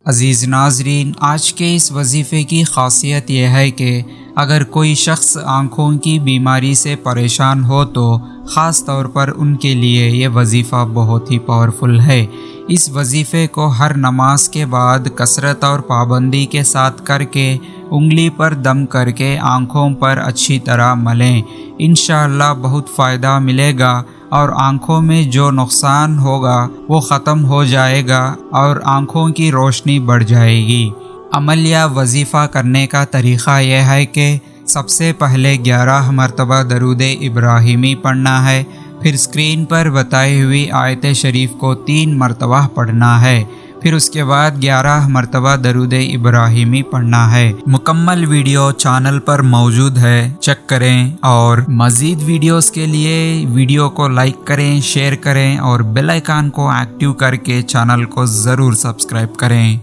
عزیز ناظرین، آج کے اس وظیفے کی خاصیت یہ ہے کہ اگر کوئی شخص آنکھوں کی بیماری سے پریشان ہو تو خاص طور پر ان کے لیے یہ وظیفہ بہت ہی پاورفل ہے۔ اس وظیفے کو ہر نماز کے بعد کثرت اور پابندی کے ساتھ کر کے انگلی پر دم کر کے آنکھوں پر اچھی طرح ملیں۔ انشاءاللہ بہت فائدہ ملے گا اور آنکھوں میں جو نقصان ہوگا وہ ختم ہو جائے گا اور آنکھوں کی روشنی بڑھ جائے گی۔ عمل یا وظیفہ کرنے کا طریقہ یہ ہے کہ سب سے پہلے 11 مرتبہ درود ابراہیمی پڑھنا ہے، پھر اسکرین پر بتائی ہوئی آیت شریف کو 3 مرتبہ پڑھنا ہے، پھر اس کے بعد 11 مرتبہ درود ابراہیمی پڑھنا ہے۔ مکمل ویڈیو چینل پر موجود ہے، چیک کریں، اور مزید ویڈیوز کے لیے ویڈیو کو لائک کریں، شیئر کریں اور بیل آئیکن کو ایکٹیو کر کے چینل کو ضرور سبسکرائب کریں۔